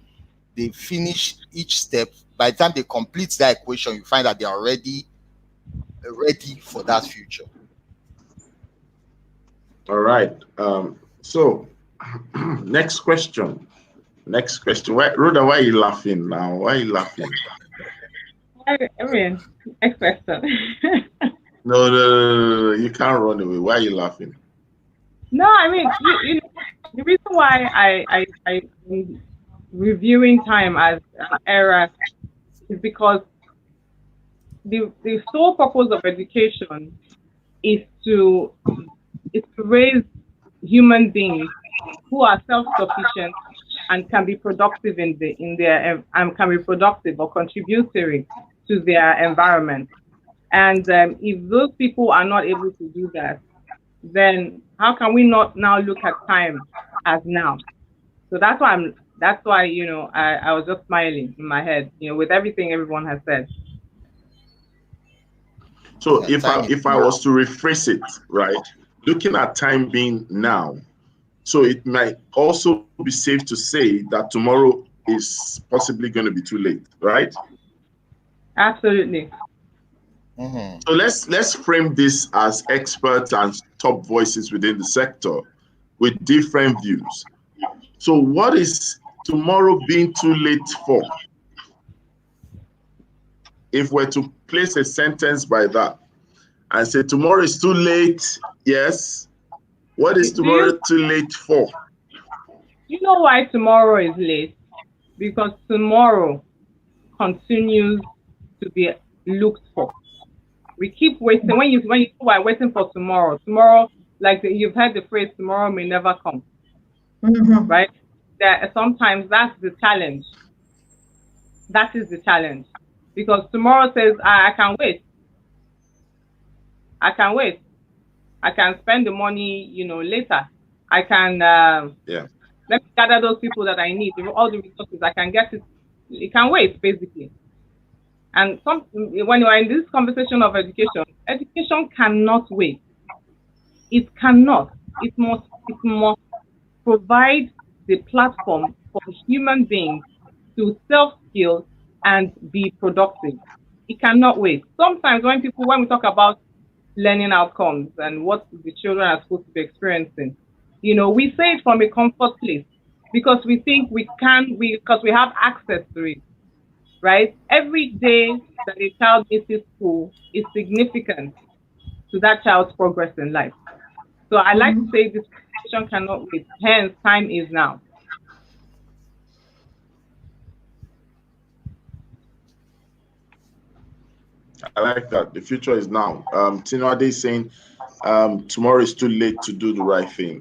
they finish each step, by the time they complete that equation, you find that they are already ready for that future. All right. So next question. Rhoda, why are you laughing now? Why are you laughing? I mean, next question. No, you can't run away. Why are you laughing? No, I mean, you know, the reason why I'm reviewing time as an era is because the sole purpose of education is to raise human beings who are self-sufficient and can be productive in their and can be productive or contributory to their environment. And if those people are not able to do that, then how can we not now look at time as now? So that's why you know I was just smiling in my head, you know, with everything everyone has said. So Yeah, if I was to rephrase it, right, looking at time being now, so it might also be safe to say that tomorrow is possibly going to be too late, right? Absolutely. Mm-hmm. So let's frame this as experts and top voices within the sector with different views. So what is tomorrow being too late for? If we're to place a sentence by that and say tomorrow is too late, yes. What is tomorrow too late for? You know why tomorrow is late? Because tomorrow continues to be looked for. We keep waiting. When you are waiting for tomorrow, like you've heard the phrase, tomorrow may never come, right? That sometimes that's the challenge. That is the challenge, because tomorrow says I can wait. I can wait. I can spend the money, you know, later. I can let me gather those people that I need, all the resources. I can get it. It can wait, basically. And when you are in this conversation of education cannot wait. It cannot. It must provide the platform for human beings to self-skill and be productive. It cannot wait. Sometimes when we talk about learning outcomes and what the children are supposed to be experiencing, you know, we say it from a comfort place because we think because we have access to it, right? Every day that a child misses school is significant to that child's progress in life. So I like to say this conversation cannot wait. Hence, time is now. I like that. The future is now. Tinuade is saying tomorrow is too late to do the right thing.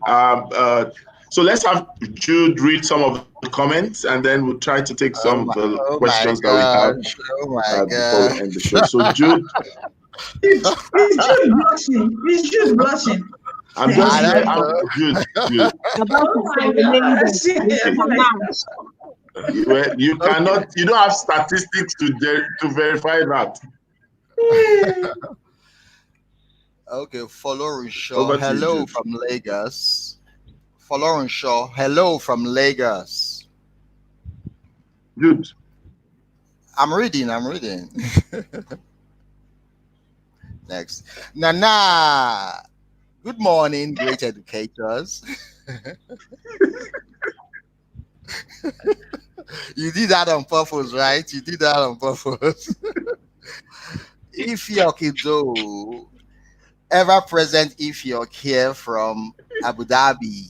So let's have Jude read some of the comments, and then we'll try to take some of the questions that we have before we end the show. So Jude. Is Jude blushing? Is Jude blushing? I'm just Jude. Oh my gosh. You cannot. You don't have statistics to verify that. Okay, Folorin Shaw, hello from Lagos. Folorin Shaw, hello from Lagos. Good. I'm reading. Next. Nana. Good morning, great educators. You did that on purpose, right? You did that on purpose. Ifiok Ido, ever present Ifiok here from Abu Dhabi.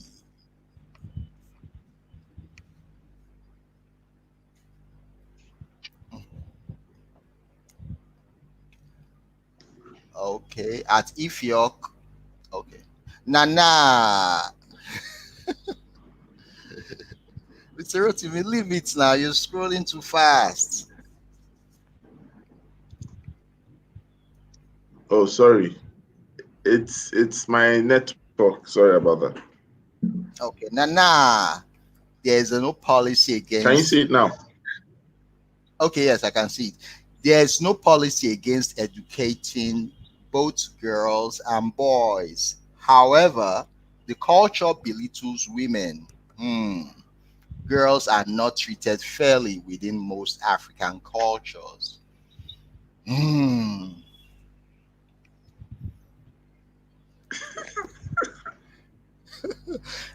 Okay, at Ifiok. Okay. Nana. Mr. Rotimi, leave it now. You're scrolling too fast. Oh, sorry. It's my network. Sorry about that. Okay, Nana. There's no policy against. Can you see it now? Okay, yes, I can see it. There's no policy against educating both girls and boys. However, the culture belittles women. Hmm. Girls are not treated fairly within most African cultures. Hmm.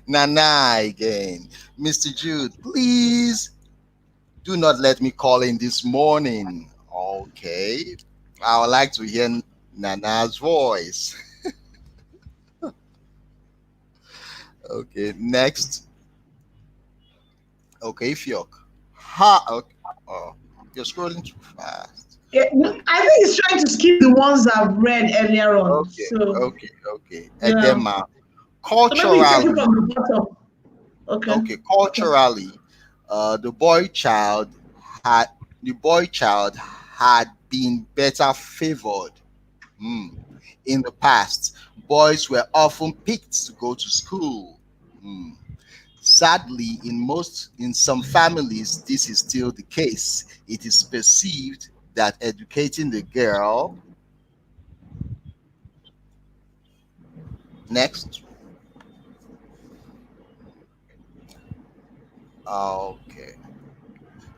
Nana again. Mr. Jude, please do not let me call in this morning. Okay. I would like to hear Nana's voice. Okay, next. Okay, Fiok. Ha. Okay. Oh, you're scrolling too fast. Yeah, I think he's trying to skip the ones I've read earlier on. Okay, So okay. yeah. Edema. So maybe you take it Culturally, from the bottom. Okay. okay, culturally, the boy child had been better favored. Hmm. In the past, boys were often picked to go to school. Hmm. Sadly, in some families, this is still the case. It is perceived that educating the girl next. Okay.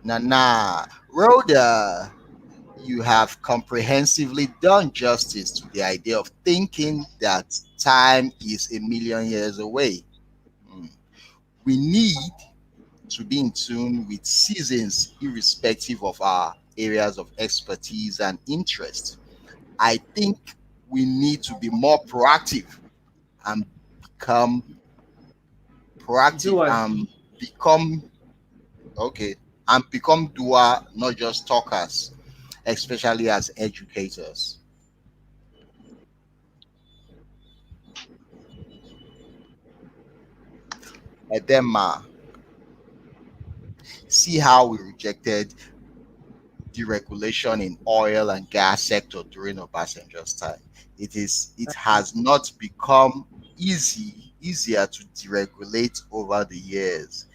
Nana, Rhoda, you have comprehensively done justice to the idea of thinking that time is a million years away. Hmm. We need to be in tune with seasons, irrespective of our areas of expertise and interest. I think we need to be more proactive and become proactive Do us. and become okay and become doer, not just talkers, especially as educators. Edema, see how we rejected deregulation in oil and gas sector during Obasanjo's time. It has not become easier to deregulate over the years.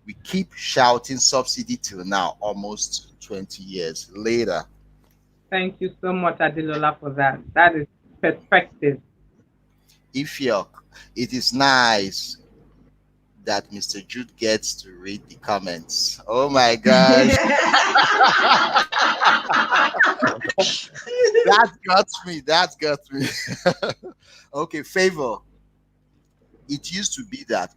We keep shouting subsidy till now, almost 20 years later. Thank you so much, Adilola, for that. That is perspective. Ifiok, it is nice that Mr. Jude gets to read the comments. Oh my gosh. That got me. That got me. Okay, favor. It used to be that,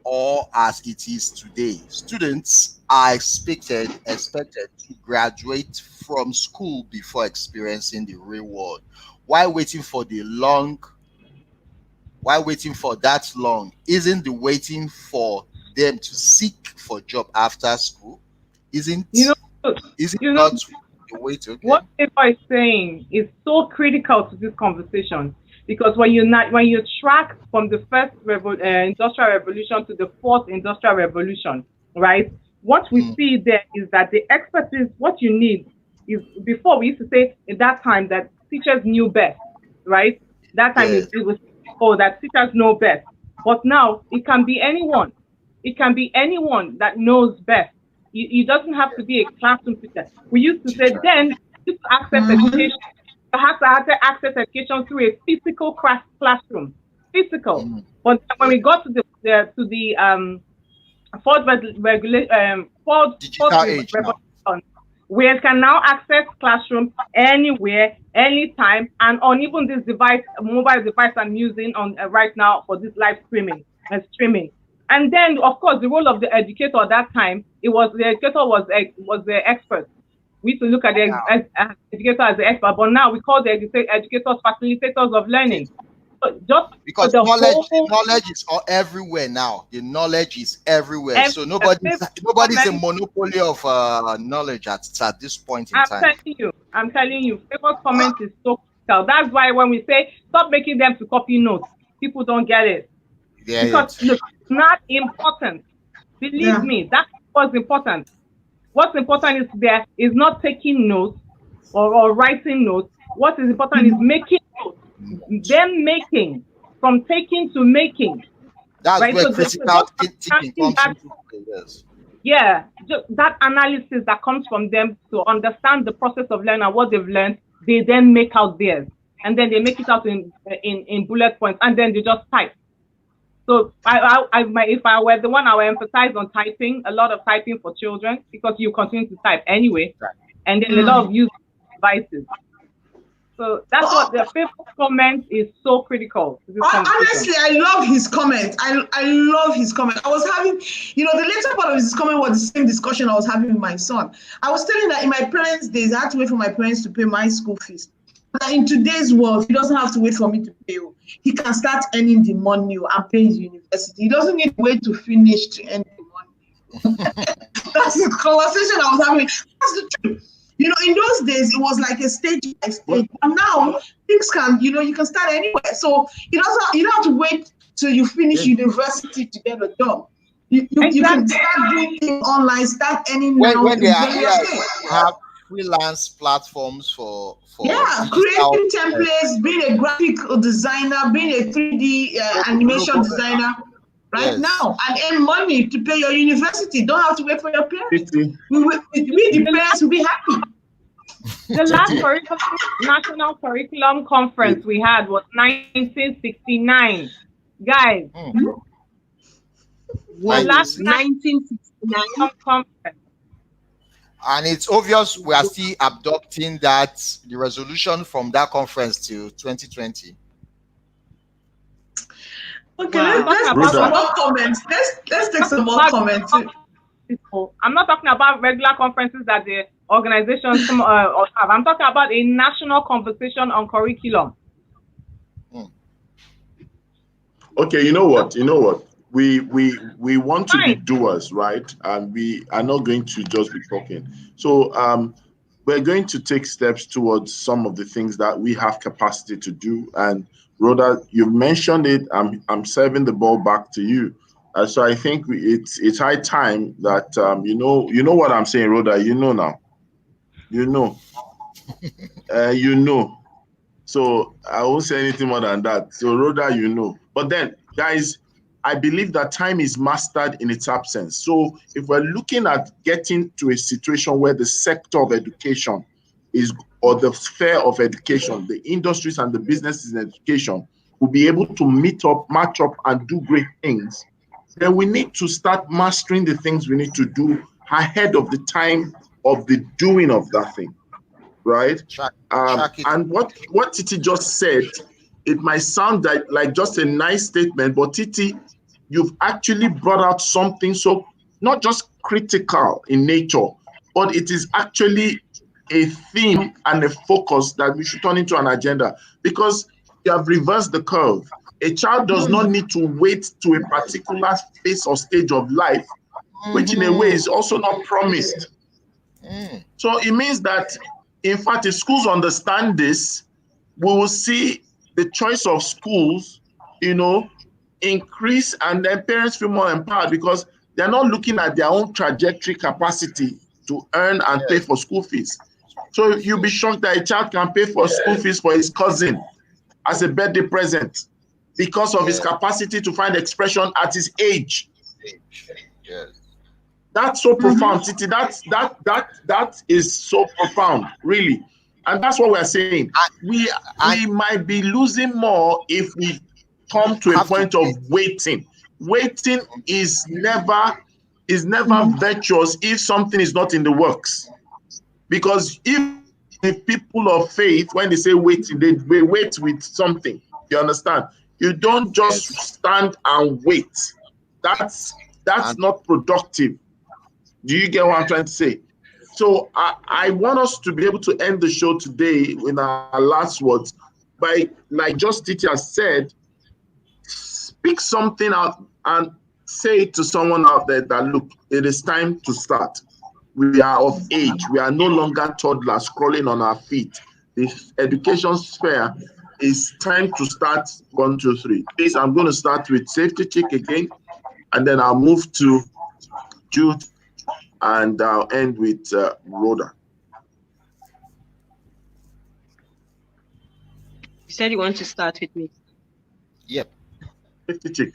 or as it is today, students are expected to graduate from school before experiencing the real world. Why waiting for the long? Why waiting for that long? Isn't the waiting for them to seek for job after school? Isn't You know, is it you know, not the wait? Okay. what Eva is saying is so critical to this conversation because when you track from the first industrial revolution to the fourth industrial revolution, right? What we Mm, see there is that the expertise, what you need is before we used to say in that time that teachers knew best, right? That time yeah. it was oh that teachers know best, but now it can be anyone. It can be anyone that knows best. You doesn't have to be a classroom teacher. We used to say Teacher. then you used to access Mhm. education. You have to access education through a physical classroom, physical. Mm, But when yeah. we got to the fourth Digital age now. revolution, we can now access classroom anywhere, anytime, and on even this device, mobile device I'm using on right now for this live streaming. And then, of course, the role of the educator at that time, it was the educator was the expert. We used to look at the educator as the expert, but now we call the educators facilitators of Okay. learning. So just for Because the the whole knowledge is all everywhere now. The knowledge is everywhere. every So nobody's a comment, monopoly of knowledge at this point in I'm time. telling I'm telling you, favorite comment is so critical. That's why when we say stop making them to copy notes, people don't get it. Yeah, Because it. look, it's not important. Believe Yeah. me, that's what's important. What's important is not taking notes or writing notes. What is important is making notes. Them making, from taking to making, That's right? where So critical just thinking understanding comes that, into play. Yes. yeah, just that analysis that comes from them to understand the process of learning and what they've learned, they then make out theirs, and then they make it out in bullet points, and then they just type. So if I were the one, I would emphasize on typing, a lot of typing for children, because you continue to type anyway, and then a lot of use devices. So that's what the fifth comment is so critical to this conversation. Honestly, I love his comment. I love his comment. I was having, the later part of his comment was the same discussion I was having with my son. I was telling that in my parents' days, I had to wait for my parents to pay my school fees. But in today's world, he doesn't have to wait for me to pay. He can start earning the money and pay his university. He doesn't need to wait to finish to earn the money. That's the conversation I was having. That's the truth. In those days, it was like a stage by stage. And now things can, you can start anywhere. So you don't have to wait till you finish university to get a job. You can start doing things online, start earning now. When they have freelance platforms for creating templates, being a graphic designer, being a 3D animation designer. Right now, and earn money to pay your university. Don't have to wait for your parents. We the parents will be happy. The last national curriculum conference we had was 1969. Guys, the last 1969 conference. And it's obvious we are still adopting the resolution from that conference till 2020. Okay, let's take some more comments. Let's take some more comments. I'm not talking about regular conferences that the organizations have. I'm talking about a national conversation on curriculum. Okay, you know what? We want to be doers, right? And we are not going to just be talking. So we're going to take steps towards some of the things that we have capacity to do. And Rhoda, you've mentioned it. I'm serving the ball back to you. So I think it's high time that you know what I'm saying, Rhoda. You know now. You know. So I won't say anything more than that. So Rhoda, you know. But then, guys, I believe that time is mastered in its absence. So if we're looking at getting to a situation where the sector of education or the sphere of education, the industries and the businesses in education will be able to match up and do great things, then we need to start mastering the things we need to do ahead of the time of the doing of that thing, right? And what Titi just said, it might sound like just a nice statement, but Titi, you've actually brought out something so not just critical in nature, but it is actually a theme and a focus that we should turn into an agenda, because you have reversed the curve. A child does not need to wait to a particular phase or stage of life, which in a way is also not promised. So it means that, in fact, if schools understand this, we will see the choice of schools, increase, and then parents feel more empowered because they're not looking at their own trajectory capacity to earn and pay for school fees. So you'll be shocked that a child can pay for school fees for his cousin as a birthday present because of his capacity to find expression at his age. That's so profound, Titi. That is so profound, really. And that's what we're saying. We might be losing more if we come to a point of waiting. Waiting is never virtuous if something is not in the works. Because if the people of faith, when they say waiting, they wait with something. You understand? You don't just stand and wait. That's not productive. Do you get what I'm trying to say? So I want us to be able to end the show today with our last words by, like just Titi has said, speak something out and say to someone out there that, look, it is time to start. We are of age. We are no longer toddlers crawling on our feet. The education sphere is time to start 1, 2, 3. Please, I'm going to start with Safety Chick again, and then I'll move to Jude, and I'll end with Rhoda. You said you want to start with me. Yep. Safety Chick.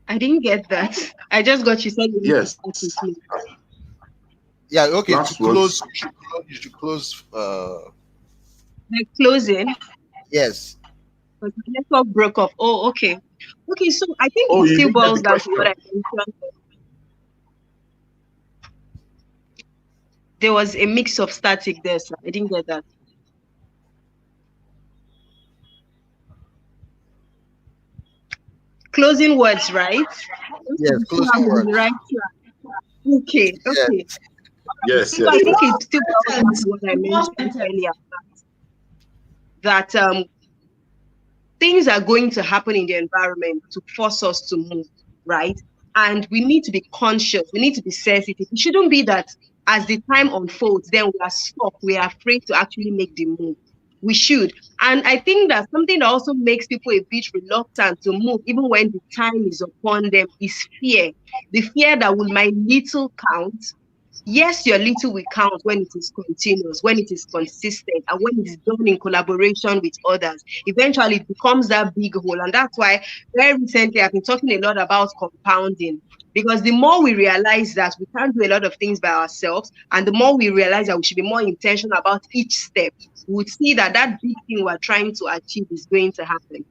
I didn't get that. I just got you said you need to Yes. start with me. Yeah, okay, to Last words. close, you should close. Like closing, Yes, but the network broke off. Oh, okay. Okay, so I think Oh, it you still didn't get the boils down to what question. I mentioned. There was a mix of static there, so I didn't get that. Closing words, right? Just to yes, be sure closing I'm on the words. right track. Okay, Yes, okay. Yes, So I yes, think yes. it still boils down Sentence. to what I One mentioned sentence. earlier, that things are going to happen in the environment to force us to move, right? And we need to be conscious, we need to be sensitive. It shouldn't be that as the time unfolds, then we are stuck, we are afraid to actually make the move. We should. And I think that something that also makes people a bit reluctant to move, even when the time is upon them, is fear. The fear that will my little count. Yes, your little will count when it is continuous, when it is consistent, and when it is done in collaboration with others. Eventually, it becomes that big hole. And that's why very recently I've been talking a lot about compounding. Because the more we realize that we can't do a lot of things by ourselves, and the more we realize that we should be more intentional about each step, we would see that that big thing we're trying to achieve is going to happen.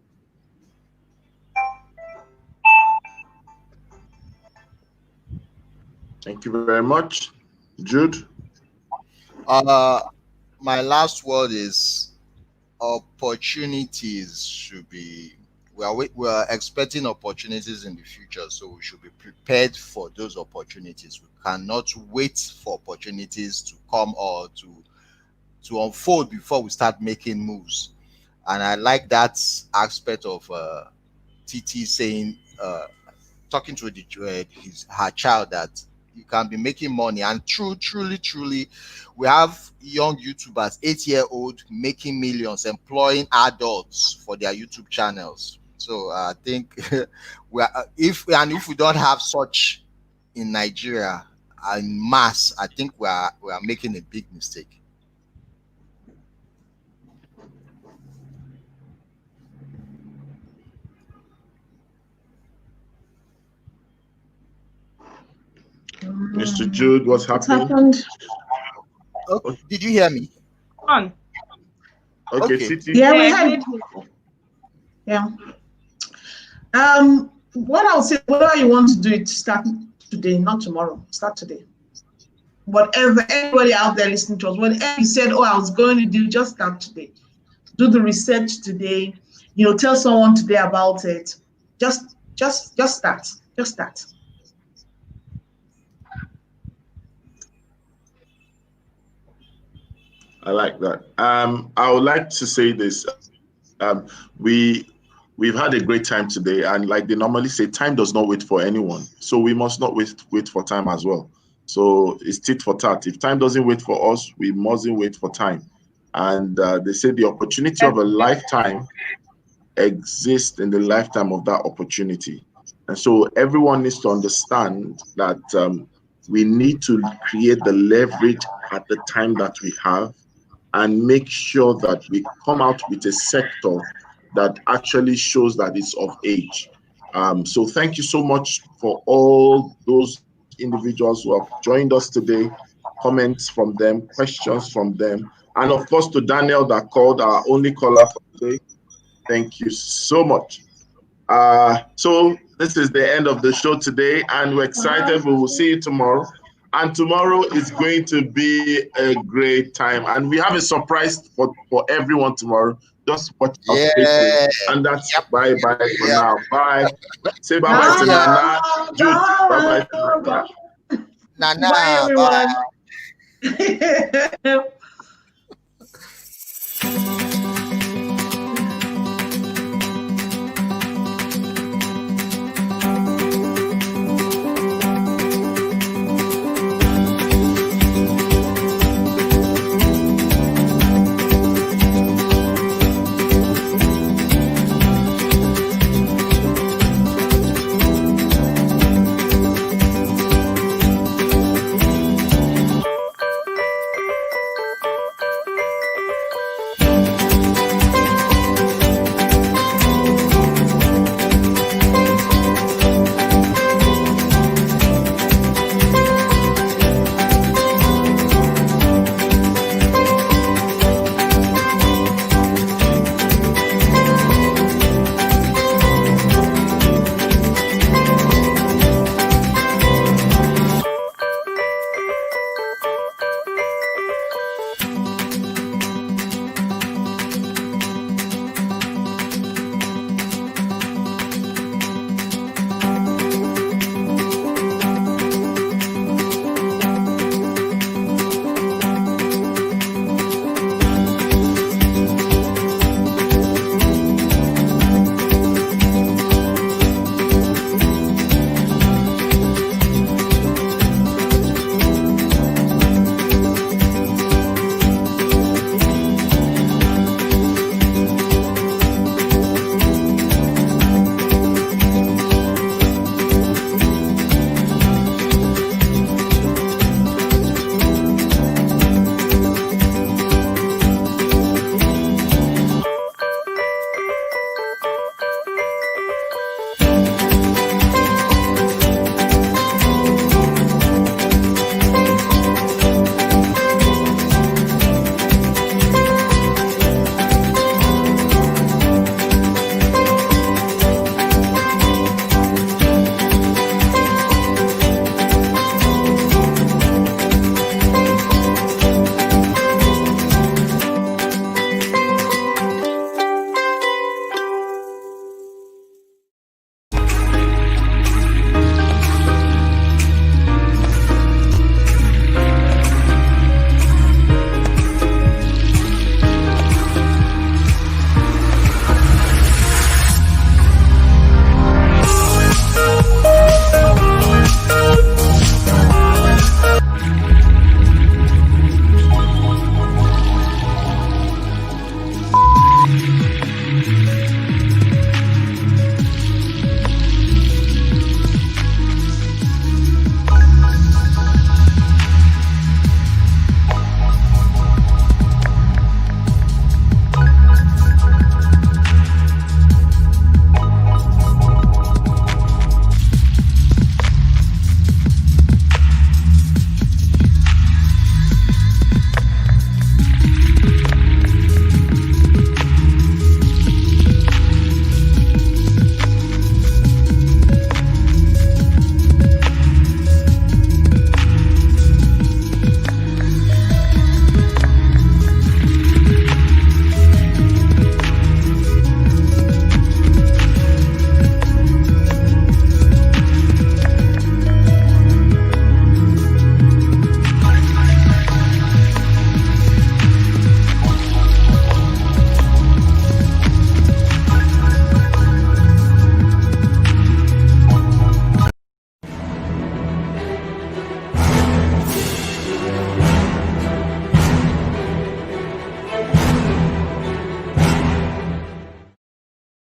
Thank you very much. Jude? uh my last word is opportunities should be, we are expecting opportunities in the future, so we should be prepared for those opportunities. We cannot wait for opportunities to come or to unfold before we start making moves. And I like that aspect of TT saying, talking to her child, that you can be making money. And truly, we have young YouTubers, 8-year-old, making millions, employing adults for their YouTube channels. So I think we are, if we don't have such in Nigeria in mass, I think we are making a big mistake. Mr. Jude, what's What's happening? happened? Oh, did you hear me? On. Okay, Okay. Titi. Yeah, we Yeah, had. Yeah. What I'll say, whatever you want to do, it start today, not tomorrow. Start today. Whatever anybody out there listening to us, whatever you said, oh, I was going to do, just start today. Do the research today. Tell someone today about it. Just start. Just start. I like that. I would like to say this. We've had a great time today, and like they normally say, time does not wait for anyone. So we must not wait for time as well. So it's tit for tat. If time doesn't wait for us, we mustn't wait for time. And they say the opportunity of a lifetime exists in the lifetime of that opportunity. And so everyone needs to understand that we need to create the leverage at the time that we have and make sure that we come out with a sector that actually shows that it's of age. So thank you so much for all those individuals who have joined us today, comments from them, questions from them, and of course to Daniel that called, our only caller for today. Thank you so much. So this is the end of the show today, and we're excited. We will see you tomorrow. And tomorrow is going to be a great time. And we have a surprise for everyone tomorrow. Just watch out, stay tuned. Yeah. And that's Yep. bye-bye for Yeah. now. Bye. Say When bye-bye I to see her, Nana. Jude, bye-bye to Nana. Bye, Nana, bye. everyone.